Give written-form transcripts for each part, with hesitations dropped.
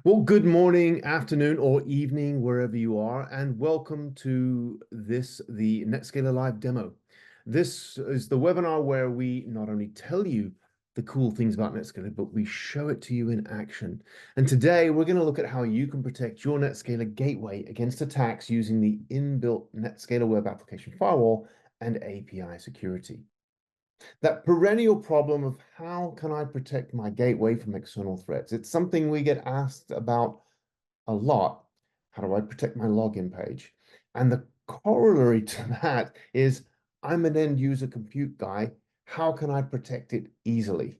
Well, good morning, afternoon, or evening, wherever you are, and welcome to the NetScaler Live demo. This is the webinar where we not only tell you the cool things about NetScaler, but we show it to you in action. And today we're going to look at how you can protect your NetScaler gateway against attacks using the inbuilt NetScaler Web Application Firewall and API security. That perennial problem of how can I protect my gateway from external threats? It's something we get asked about a lot. How do I protect my login page? And the corollary to that is I'm an end user compute guy. How can I protect it easily?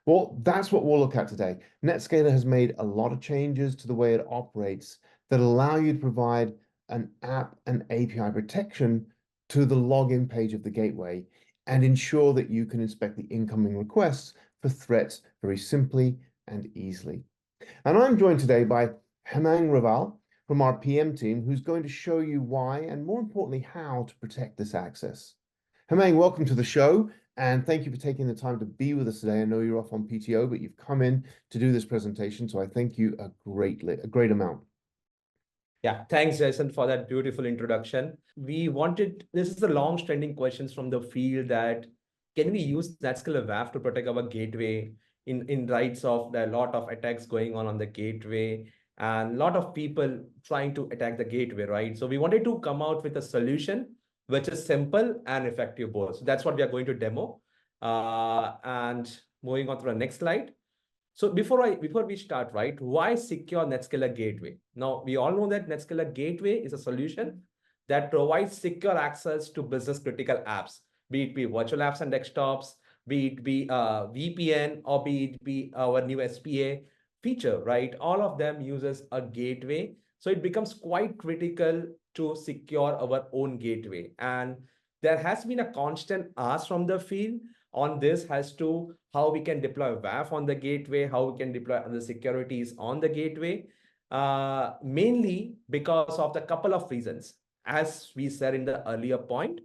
Well, that's what we'll look at today. NetScaler has made a lot of changes to the way it operates that allow you to provide an app and API protection to the login page of the gateway and ensure that you can inspect the incoming requests for threats very simply and easily. And I'm joined today by Hemang Raval from our PM team, who's going to show you why and more importantly, how to protect this access. Hemang, welcome to the show. And thank you for taking the time to be with us today. I know you're off on PTO, but you've come in to do this presentation. So I thank you a great amount. Yeah, thanks, Jason, for that beautiful introduction. This is a long-standing questions from the field that can we use NetScaler WAF to protect our gateway in lights of the lot of attacks going on the gateway and a lot of people trying to attack the gateway, right? So we wanted to come out with a solution which is simple and effective both. So that's what we are going to demo. And moving on to the next slide. So before we start, right, why secure NetScaler Gateway? Now, we all know that NetScaler Gateway is a solution that provides secure access to business critical apps, be it virtual apps and desktops, be it VPN, or be it be our new SPA feature, right? All of them uses a gateway. So it becomes quite critical to secure our own gateway. And there has been a constant ask from the field on this as to how we can deploy WAF on the gateway, how we can deploy other securities on the gateway, mainly because of the couple of reasons. As we said in the earlier point,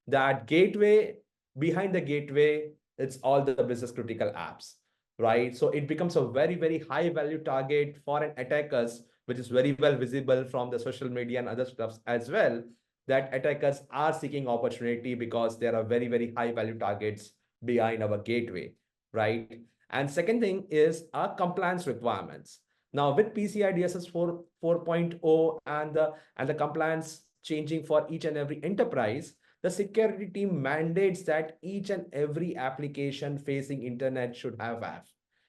that behind the gateway, it's all the business critical apps, right? So it becomes a very, very high value target for an attackers, which is very well visible from the social media and other stuff as well, that attackers are seeking opportunity because there are very, very high value targets behind our gateway, right? And second thing is our compliance requirements. Now with PCI DSS 4.0 and the compliance changing for each and every enterprise, the security team mandates that each and every application facing internet should have WAF.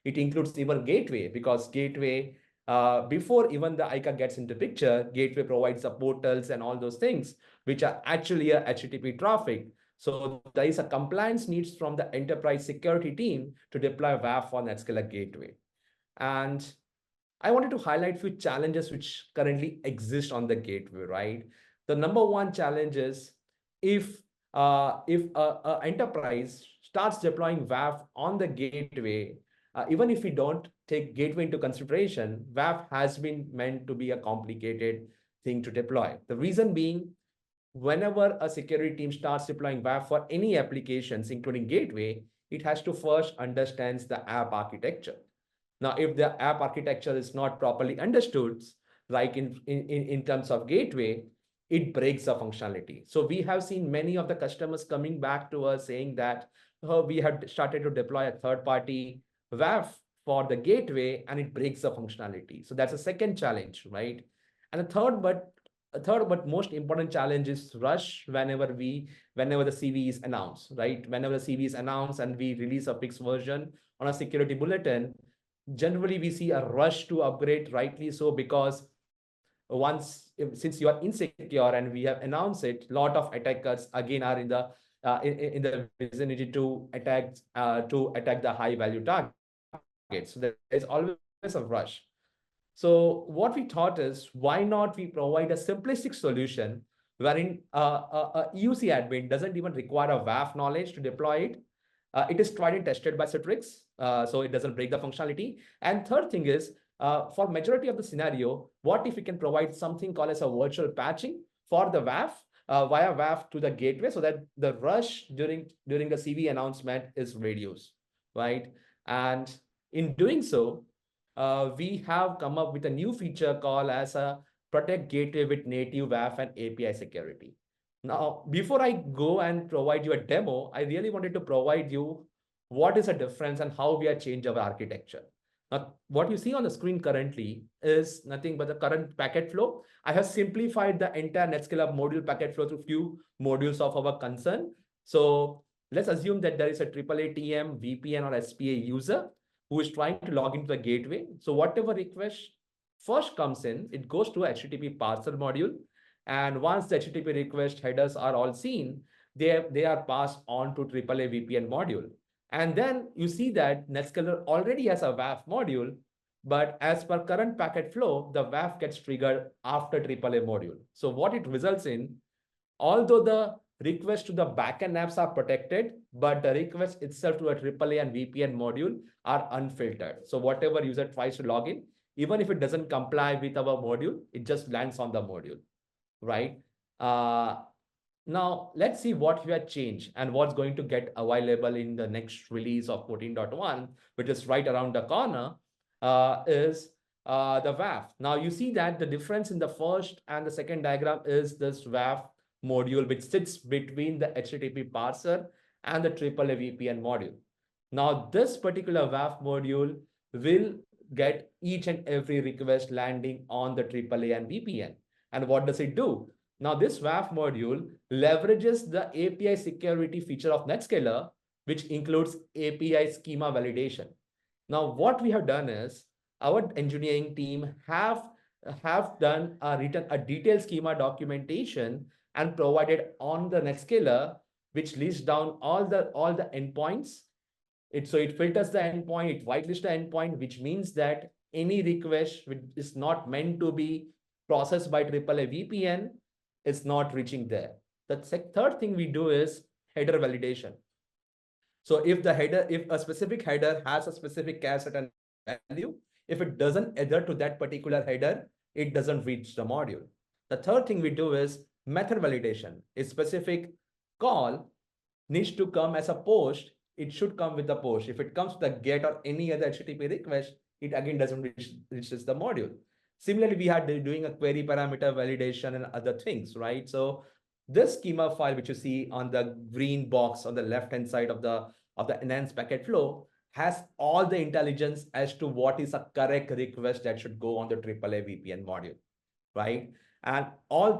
It includes even gateway, because gateway, before even the ICA gets into picture, gateway provides the portals and all those things, which are actually a HTTP traffic. So there is a compliance needs from the enterprise security team to deploy WAF on NetScaler Gateway. And I wanted to highlight a few challenges which currently exist on the gateway, right? The number one challenge is if a enterprise starts deploying WAF on the gateway, even if we don't take gateway into consideration, WAF has been meant to be a complicated thing to deploy. The reason being, whenever a security team starts deploying WAF for any applications, including gateway, it has to first understand the app architecture. Now, if the app architecture is not properly understood, like in terms of gateway, it breaks the functionality. So we have seen many of the customers coming back to us saying that we have started to deploy a third-party WAF for the gateway and it breaks the functionality. So that's a second challenge, right? And a third but most important challenge is rush whenever the CV is announced, right? Whenever the CV is announced and we release a fixed version on a security bulletin, generally we see a rush to upgrade, rightly so, because since you are insecure and we have announced it, a lot of attackers again are in the vicinity to attack the high value target. So there is always a rush. So what we thought is, why not we provide a simplistic solution wherein a EUC admin doesn't even require a WAF knowledge to deploy it. It is tried and tested by Citrix, so it doesn't break the functionality. And third thing is, for majority of the scenario, what if we can provide something called as a virtual patching for the WAF, via WAF to the gateway, so that the rush during the CV announcement is reduced, right? And in doing so, we have come up with a new feature called as a protect gateway with native WAF and API security. Now, before I go and provide you a demo, I really wanted to provide you what is the difference and how we are changing our architecture. Now, what you see on the screen currently is nothing but the current packet flow. I have simplified the entire NetScaler module packet flow through few modules of our concern. So let's assume that there is a AAA TM, VPN, or SPA user who is trying to log into the gateway. So whatever request first comes in, it goes to a HTTP parser module. And once the HTTP request headers are all seen, they are passed on to AAA VPN module. And then you see that NetScaler already has a WAF module, but as per current packet flow, the WAF gets triggered after AAA module. So what it results in, although the requests to the backend apps are protected, but the request itself to a AAA and VPN module are unfiltered. So whatever user tries to log in, even if it doesn't comply with our module, it just lands on the module, right? Now, let's see what we have changed and what's going to get available in the next release of 14.1, which is right around the corner, is the WAF. Now, you see that the difference in the first and the second diagram is this WAF module, which sits between the HTTP parser and the AAA VPN module. Now, this particular WAF module will get each and every request landing on the AAA and VPN. And what does it do? Now, this WAF module leverages the API security feature of NetScaler, which includes API schema validation. Now, what we have done is our engineering team have written a detailed schema documentation and provided on the NetScaler, which lists down all the endpoints. So it filters the endpoint, it whitelists the endpoint, which means that any request which is not meant to be processed by AAA VPN is not reaching there. The third thing we do is header validation. So if a specific header has a specific cache at a value, if it doesn't adhere to that particular header, it doesn't reach the module. The third thing we do is method validation. A specific call needs to come as a post. It should come with the post. If it comes to the GET or any other HTTP request, it again doesn't reaches the module. Similarly, we are doing a query parameter validation and other things, right? So this schema file, which you see on the green box on the left-hand side of the enhanced packet flow, has all the intelligence as to what is a correct request that should go on the AAA VPN module, right? And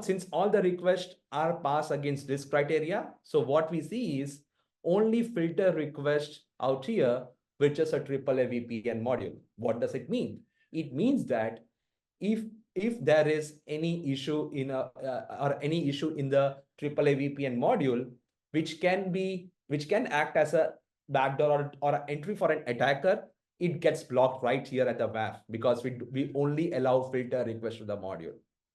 since all the requests are passed against this criteria, so what we see is only filter requests out here, which is a AAA VPN module. What does it mean? It means that if there is any issue in any issue in the AAA VPN module, which can act as a backdoor or an entry for an attacker, it gets blocked right here at the WAF because we only allow filter requests to the module.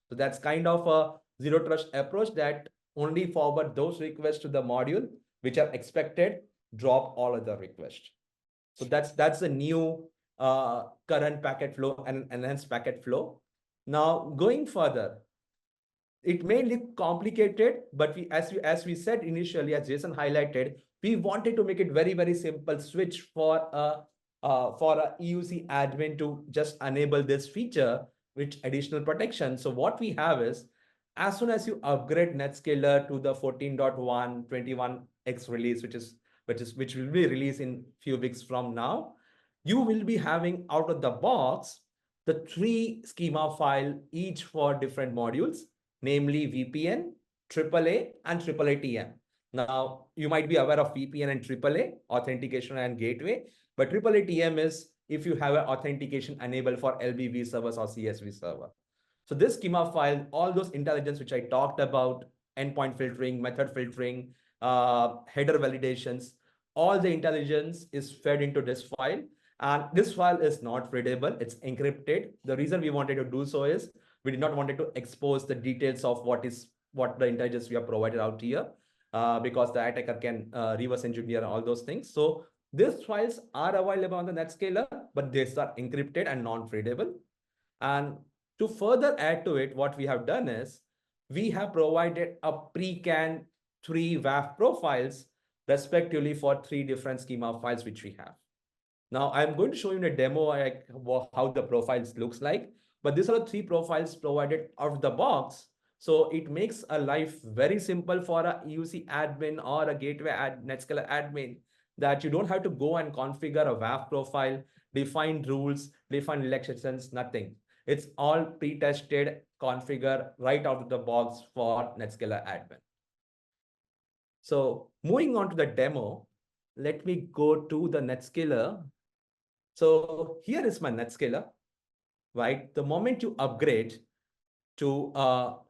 So that's kind of a zero trust approach that only forward those requests to the module which are expected, drop all other requests. So that's a new current packet flow and enhanced packet flow. Now, going further, it may look complicated, but as we said initially, as Jason highlighted, we wanted to make it very, very simple switch for a EUC admin to just enable this feature with additional protection. So what we have is, as soon as you upgrade NetScaler to the 14.1 21x release, which will be released in few weeks from now, you will be having out of the box the 3 schema file, each for different modules, namely VPN, AAA, and AAA TM. Now, you might be aware of VPN and AAA, authentication and gateway, but AAA TM is if you have an authentication enabled for LB vServers or CSV server. So this schema file, all those intelligence which I talked about, endpoint filtering, method filtering, header validations, all the intelligence is fed into this file. And this file is not readable, it's encrypted. The reason we wanted to do so is we did not want to expose the details of what the intelligence we have provided out here, because the attacker can reverse engineer all those things. So these files are available on the NetScaler, but these are encrypted and non-readable. And to further add to it, what we have done is we have provided a pre-canned 3 WAF profiles, respectively for 3 different schema files which we have. Now I'm going to show you in a demo like how the profiles looks like, but these are the 3 profiles provided out of the box. So it makes a life very simple for a EUC admin or a gateway NetScaler admin, that you don't have to go and configure a WAF profile, define rules, define relaxations, nothing. It's all pre-tested, configure right out of the box for NetScaler admin. So moving on to the demo, let me go to the NetScaler. So here is my NetScaler, right? The moment you upgrade to,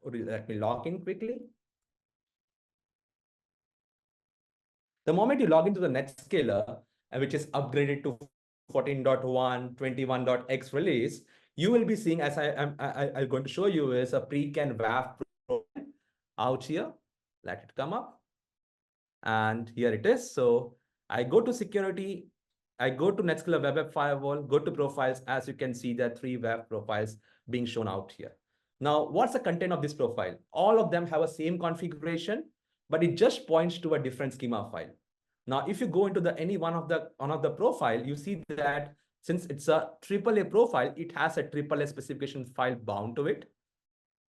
let me log in quickly. The moment you log into the NetScaler, which is upgraded to 14.1, 21.x release, you will be seeing, as I'm going to show you, is a pre-can WAF out here. Let it come up. And here it is. So I go to security, I go to NetScaler Web Firewall, go to profiles. As you can see, there are 3 web profiles being shown out here. Now, what's the content of this profile? All of them have a same configuration, but it just points to a different schema file. Now, if you go into any one of the profile, you see that since it's a AAA profile, it has a AAA specification file bound to it,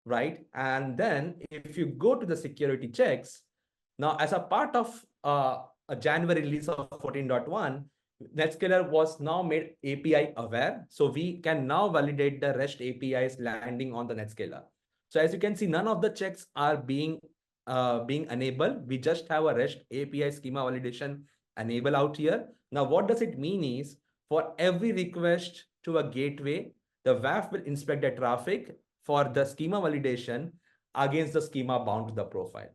right? And then if you go to the security checks, now as a part of a January release of 14.1, NetScaler was now made API aware. So we can now validate the REST APIs landing on the NetScaler. So as you can see, none of the checks are being enabled. We just have a REST API schema validation enable out here. Now, what does it mean is for every request to a gateway, the WAF will inspect the traffic for the schema validation against the schema bound to the profile.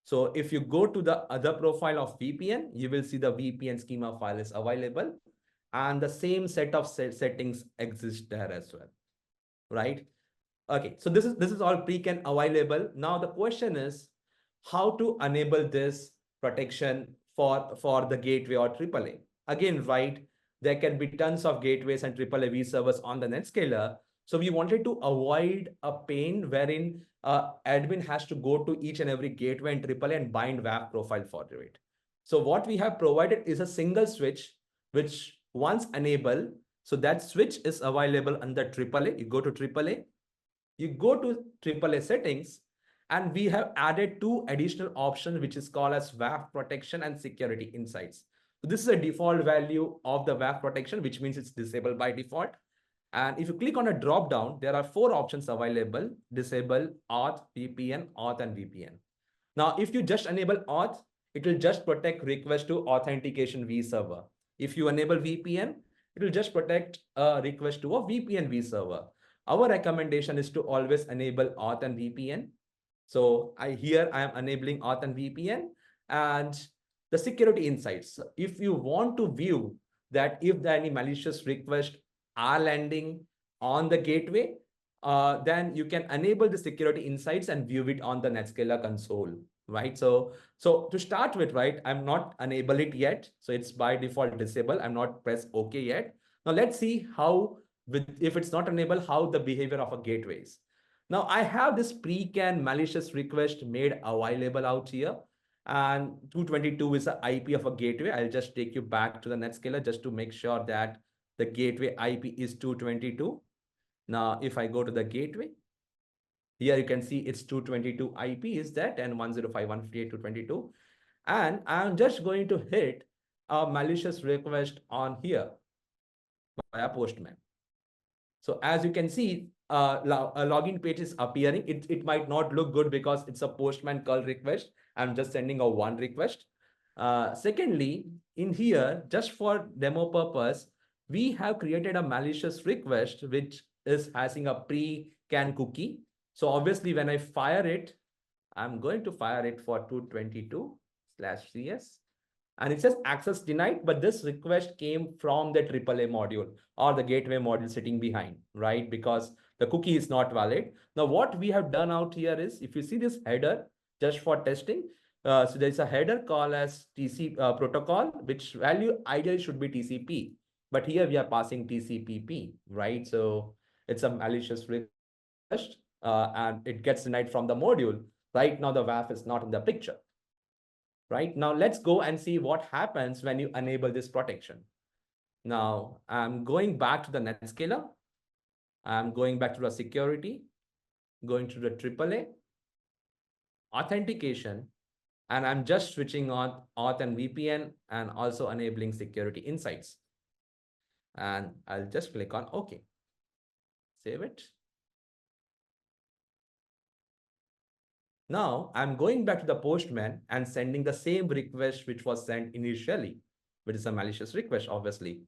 So if you go to the other profile of VPN, you will see the VPN schema file is available, and the same set of settings exist there as well, right? Okay, so this is all pre-can available. Now the question is how to enable this protection for the gateway or AAA. Again, right, there can be tons of gateways and AAA vServers on the NetScaler. So we wanted to avoid a pain wherein admin has to go to each and every gateway and AAA and bind WAF profile for it. So what we have provided is a single switch, which once enabled, so that switch is available under AAA. You go to AAA, you go to AAA settings, and we have added 2 additional options, which is called as WAF protection and security insights. So this is a default value of the WAF protection, which means it's disabled by default. And if you click on a drop down, there are 4 options available: disable, auth, VPN, auth, and VPN. Now, if you just enable auth, it will just protect request to authentication vServer. If you enable VPN, it will just protect a request to a VPN vServer. Our recommendation is to always enable auth and VPN. So here I am enabling auth and VPN. And the security insights, if you want to view that if there are any malicious requests are landing on the gateway, then you can enable the security insights and view it on the NetScaler console, right? So to start with, right, I'm not enable it yet. So it's by default disabled. I'm not press OK yet. Now let's see how, if it's not enabled, how the behavior of a gateway is. Now I have this pre-can malicious request made available out here. And 222 is the IP of a gateway. I'll just take you back to the NetScaler just to make sure that the gateway IP is 222. Now, if I go to the gateway, here you can see it's 222 IP is that, and 105.158.222. And I'm just going to hit a malicious request on here via Postman. So as you can see, a login page is appearing. It might not look good because it's a Postman curl request. I'm just sending a 1 request. Secondly, in here, just for demo purpose, we have created a malicious request, which is having a pre-can cookie. So obviously, when I fire it, I'm going to fire it for 222/CS. And it says access denied, but this request came from the AAA module or the gateway module sitting behind, right? Because the cookie is not valid. Now, what we have done out here is, if you see this header, just for testing, so there's a header called as TCP protocol, which value ideally should be TCP. But here we are passing TCPP, right? So it's a malicious request and it gets denied from the module. Right now, the WAF is not in the picture. Right now, let's go and see what happens when you enable this protection. Now I'm going back to the NetScaler. I'm going back to the security, going to the AAA, authentication, and I'm just switching on Auth and VPN and also enabling security insights. And I'll just click on OK. Save it. Now I'm going back to the postman and sending the same request which was sent initially, which is a malicious request, obviously.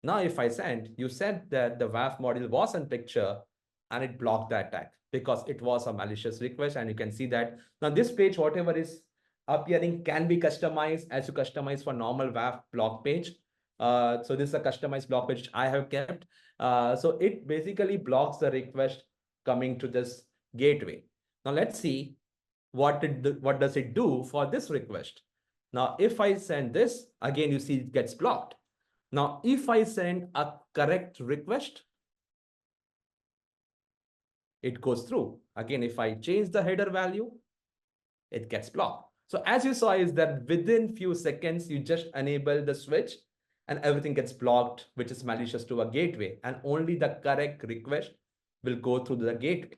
Now, if I send, you said that the WAF module was in picture and it blocked the attack because it was a malicious request. And you can see that now this page, whatever is appearing can be customized as you customize for normal WAF block page. So this is a customized block page which I have kept. So it basically blocks the request coming to this gateway. Now let's see what does it do for this request. Now, if I send this, again, you see it gets blocked. Now, if I send a correct request, it goes through. Again, if I change the header value, it gets blocked. So as you saw is that within few seconds, you just enable the switch and everything gets blocked, which is malicious to a gateway. And only the correct request will go through the gateway.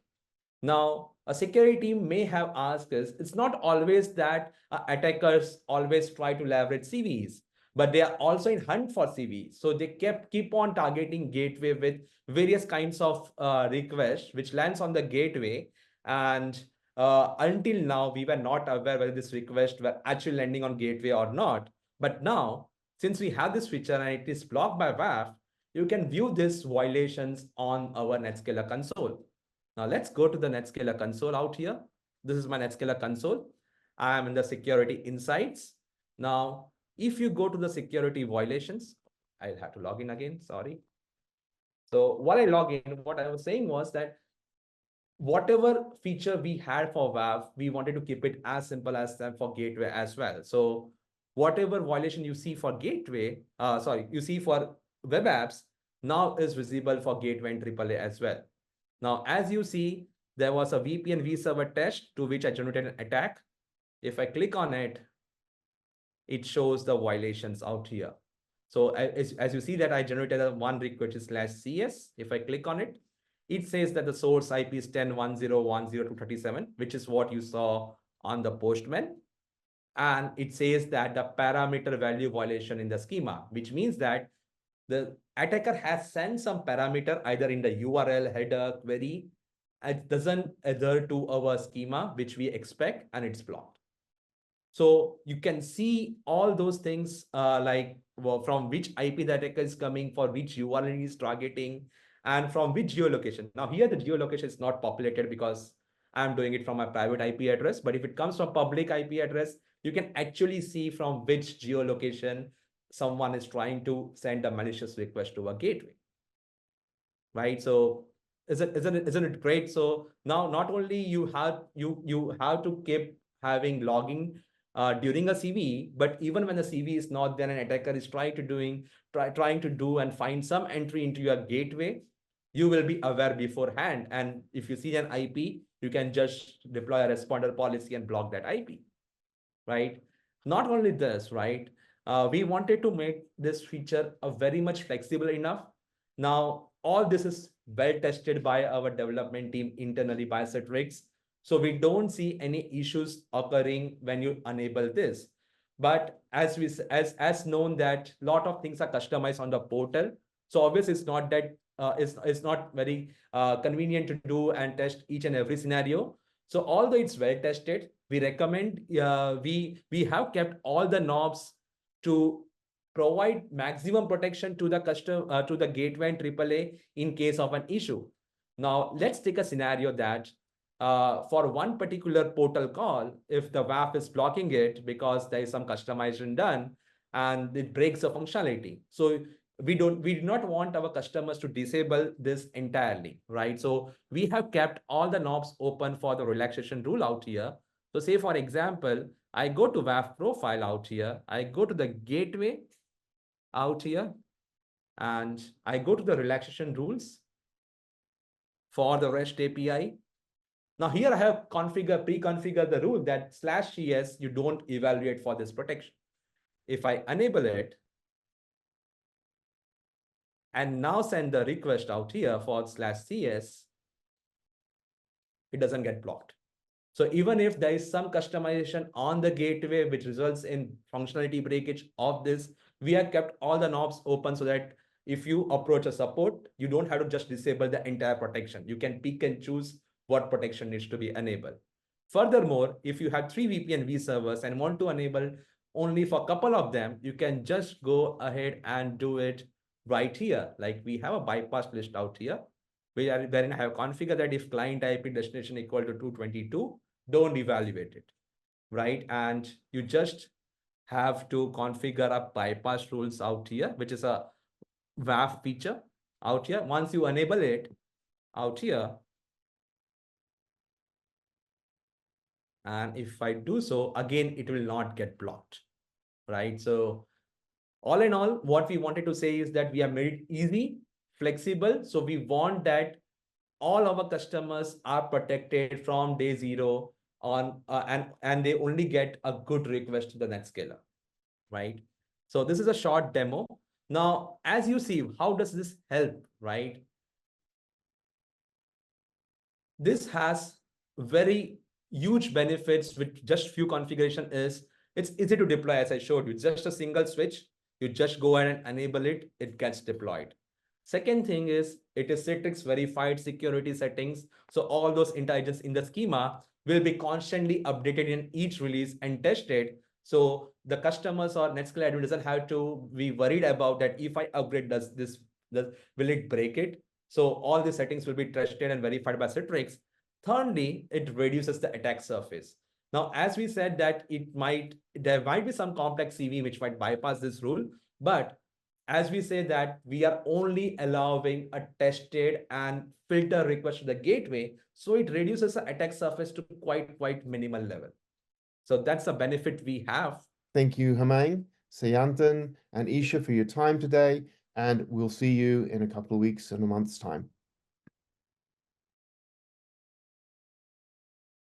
Now, a security team may have asked us, it's not always that attackers always try to leverage CVEs, but they are also in hunt for CVEs. So they keep on targeting gateway with various kinds of requests, which lands on the gateway. And until now, we were not aware whether this request were actually landing on gateway or not. But now, since we have this feature and it is blocked by WAF, you can view these violations on our NetScaler console. Now let's go to the NetScaler console out here. This is my NetScaler console. I am in the security insights. Now, if you go to the security violations, I'll have to log in again, sorry. So while I log in, what I was saying was that whatever feature we had for WAF, we wanted to keep it as simple as that for gateway as well. So whatever violation you see for gateway, you see for web apps, now is visible for gateway and AAA as well. Now, as you see, there was a VPN vServer test to which I generated an attack. If I click on it, it shows the violations out here. So as you see that I generated a one request /CS. If I click on it, it says that the source IP is 10.1.0.1.0.237, which is what you saw on the postman. And it says that the parameter value violation in the schema, which means that the attacker has sent some parameter either in the URL, header, query. It doesn't adhere to our schema, which we expect, and it's blocked. So you can see all those things from which IP the attacker is coming, for which URL is targeting, and from which geolocation. Now here the geolocation is not populated because I'm doing it from my private IP address. But if it comes from public IP address, you can actually see from which geolocation someone is trying to send a malicious request to a gateway, right? So isn't it great? So now not only you have to keep having logging during a CVE, but even when the CVE is not there, an attacker is trying to do and find some entry into your gateway, you will be aware beforehand. And if you see an IP, you can just deploy a responder policy and block that IP, right? Not only this, right? We wanted to make this feature very much flexible enough. Now, all this is well tested by our development team internally by Citrix. So we don't see any issues occurring when you enable this. But as known that a lot of things are customized on the portal. So obviously it's not that it's not very convenient to do and test each and every scenario. So although it's well tested, we recommend we have kept all the knobs to provide maximum protection to the to the gateway and AAA in case of an issue. Now let's take a scenario that for one particular portal call, if the WAF is blocking it because there is some customization done and it breaks the functionality. So we do not want our customers to disable this entirely, right? So we have kept all the knobs open for the relaxation rule out here. So say, for example, I go to WAF profile out here, I go to the gateway out here, and I go to the relaxation rules for the REST API. Now here I have pre-configured the rule that /CS you don't evaluate for this protection. If I enable it, and now send the request out here /CS, it doesn't get blocked. So even if there is some customization on the gateway, which results in functionality breakage of this, we have kept all the knobs open so that if you approach a support, you don't have to just disable the entire protection. You can pick and choose what protection needs to be enabled. Furthermore, if you have 3 VPN vServers and want to enable only for a couple of them, you can just go ahead and do it right here. Like we have a bypass list out here, wherein I have configured that if client IP destination equal to 222, don't evaluate it, right? And you just have to configure a bypass rules out here, which is a WAF feature out here. Once you enable it out here, and if I do so, again, it will not get blocked, right? So all in all, what we wanted to say is that we have made it easy, flexible. So we want that all our customers are protected from day zero on, and they only get a good request to the NetScaler, right? So this is a short demo. Now, as you see, how does this help, right? This has very huge benefits with just few configuration. It's easy to deploy, as I showed you. It's just a single switch. You just go ahead and enable it, it gets deployed. Second thing is, it is Citrix verified security settings. So all those intelligence in the schema will be constantly updated in each release and tested. So the customers or NetScaler admin doesn't have to be worried about that. If I upgrade, will it break it? So all the settings will be tested and verified by Citrix. Thirdly, it reduces the attack surface. Now, as we said that there might be some complex CV which might bypass this rule, but as we say that we are only allowing a tested and filter request to the gateway, so it reduces the attack surface to quite minimal level. So that's a benefit we have. Thank you, Hemang, Sayantan, and Isha for your time today, and we'll see you in a couple of weeks and a month's time.